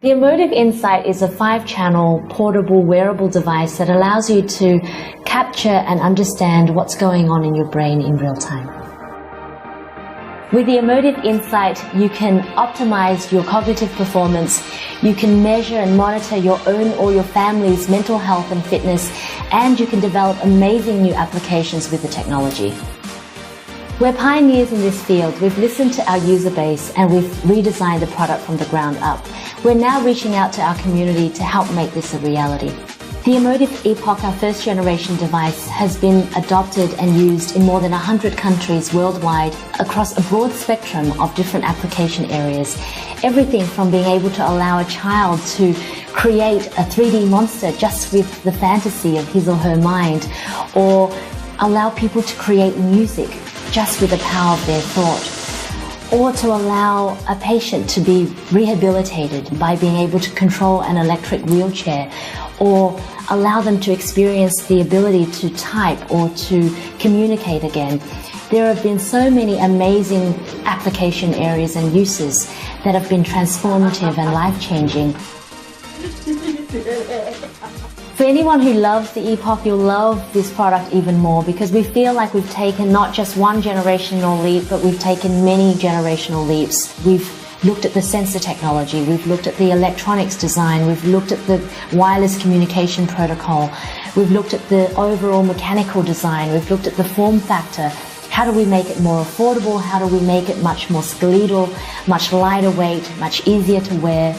The Emotive Insight is a 5-channel portable wearable device that allows you to capture and understand what's going on in your brain in real time. With the Emotive Insight, you can optimize your cognitive performance, you can measure and monitor your own or your family's mental health and fitness, and you can develop amazing new applications with the technology. We're pioneers in this field. We've listened to our user base and we've redesigned the product from the ground up. We're now reaching out to our community to help make this a reality. The Emotive Epoch, our first generation device, has been adopted and used in more than 100 countries worldwide across a broad spectrum of different application areas. Everything from being able to allow a child to create a 3D monster just with the fantasy of his or her mind, or allow people to create music just with the power of their thought, or to allow a patient to be rehabilitated by being able to control an electric wheelchair, or allow them to experience the ability to type or to communicate again. There have been so many amazing application areas and uses that have been transformative and life-changing. For anyone who loves the Epoch, you'll love this product even more, because we feel like we've taken not just one generational leap, but we've taken many generational leaps. We've looked at the sensor technology, we've looked at the electronics design, we've looked at the wireless communication protocol, we've looked at the overall mechanical design, we've looked at the form factor. How do we make it more affordable? How do we make it much more skeletal, much lighter weight, much easier to wear?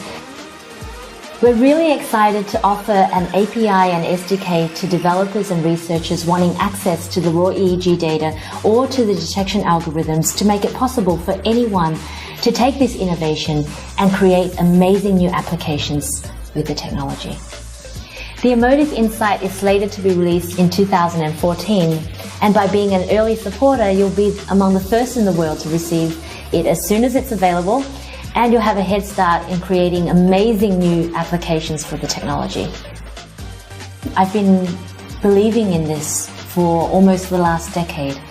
We're really excited to offer an API and SDK to developers and researchers wanting access to the raw EEG data or to the detection algorithms to make it possible for anyone to take this innovation and create amazing new applications with the technology. The Emotive Insight is slated to be released in 2014, and by being an early supporter, you'll be among the first in the world to receive it as soon as it's available, and you'll have a head start in creating amazing new applications for the technology. I've been believing in this for almost the last decade,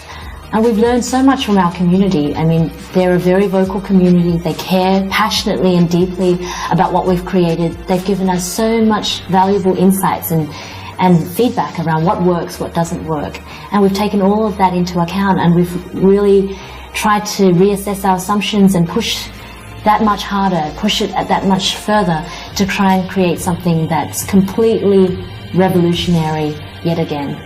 and we've learned so much from our community. I mean, they're a very vocal community. They care passionately and deeply about what we've created. They've given us so much valuable insights and feedback around what works, what doesn't work. And we've taken all of that into account, and we've really tried to reassess our assumptions and push that much harder, push it that much further to try and create something that's completely revolutionary yet again.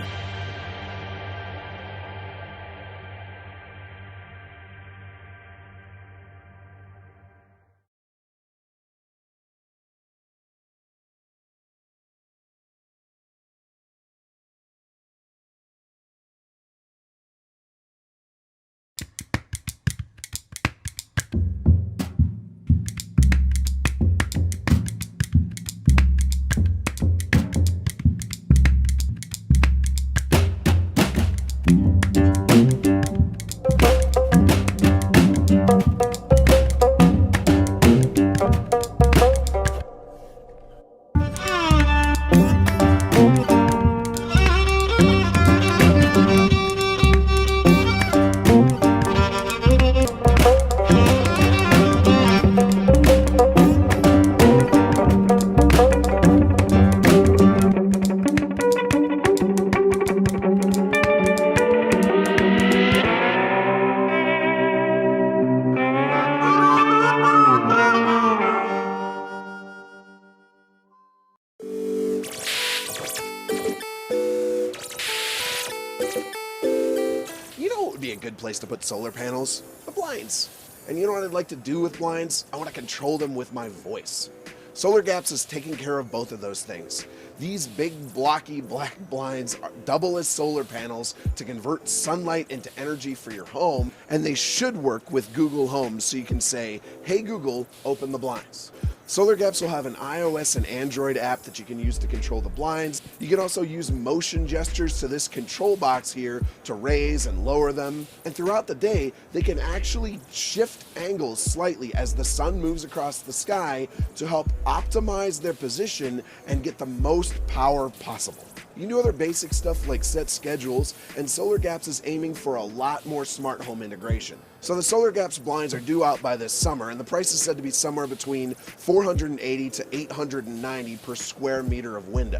would be a good place to put solar panels? The blinds. And you know what I'd like to do with blinds? I want to control them with my voice. Solar Gaps is taking care of both of those things. These big blocky black blinds double as solar panels to convert sunlight into energy for your home, and they should work with Google Home, so you can say, "Hey Google, open the blinds." Solar Gaps will have an iOS and Android app that you can use to control the blinds. You can also use motion gestures to this control box here to raise and lower them. And throughout the day, they can actually shift angles slightly as the sun moves across the sky to help optimize their position and get the most power possible. You can do other basic stuff like set schedules, and Solar Gaps is aiming for a lot more smart home integration. So the Solar Gaps blinds are due out by this summer, and the price is said to be somewhere between $480 to $890 per square meter of window.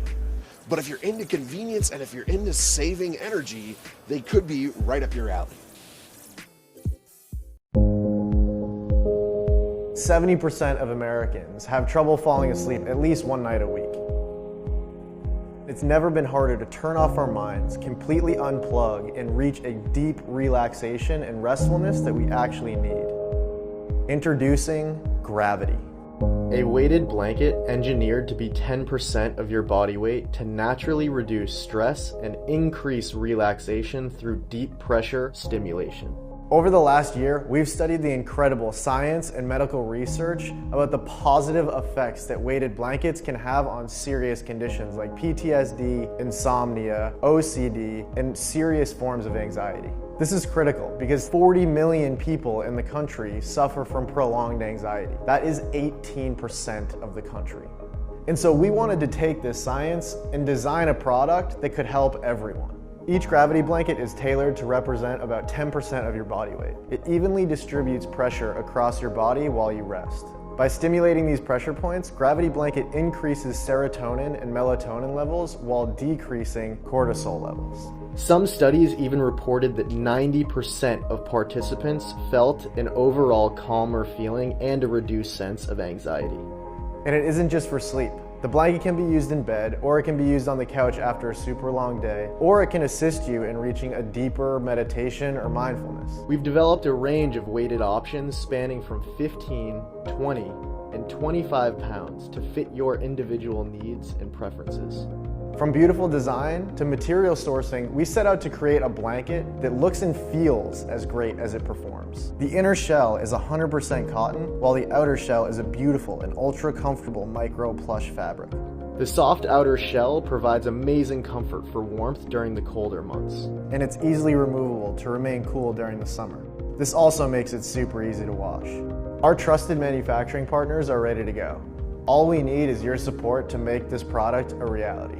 But if you're into convenience and if you're into saving energy, they could be right up your alley. 70% of Americans have trouble falling asleep at least one night a week. It's never been harder to turn off our minds, completely unplug, and reach a deep relaxation and restfulness that we actually need. Introducing Gravity. A weighted blanket engineered to be 10% of your body weight to naturally reduce stress and increase relaxation through deep pressure stimulation. Over the last year, we've studied the incredible science and medical research about the positive effects that weighted blankets can have on serious conditions like PTSD, insomnia, OCD, and serious forms of anxiety. This is critical because 40 million people in the country suffer from prolonged anxiety. That is 18% of the country. And so we wanted to take this science and design a product that could help everyone. Each Gravity blanket is tailored to represent about 10% of your body weight. It evenly distributes pressure across your body while you rest. By stimulating these pressure points, Gravity blanket increases serotonin and melatonin levels while decreasing cortisol levels. Some studies even reported that 90% of participants felt an overall calmer feeling and a reduced sense of anxiety. And it isn't just for sleep. The blanket can be used in bed, or it can be used on the couch after a super long day, or it can assist you in reaching a deeper meditation or mindfulness. We've developed a range of weighted options spanning from 15, 20, and 25 pounds to fit your individual needs and preferences. From beautiful design to material sourcing, we set out to create a blanket that looks and feels as great as it performs. The inner shell is 100% cotton, while the outer shell is a beautiful and ultra comfortable micro plush fabric. The soft outer shell provides amazing comfort for warmth during the colder months. And it's easily removable to remain cool during the summer. This also makes it super easy to wash. Our trusted manufacturing partners are ready to go. All we need is your support to make this product a reality.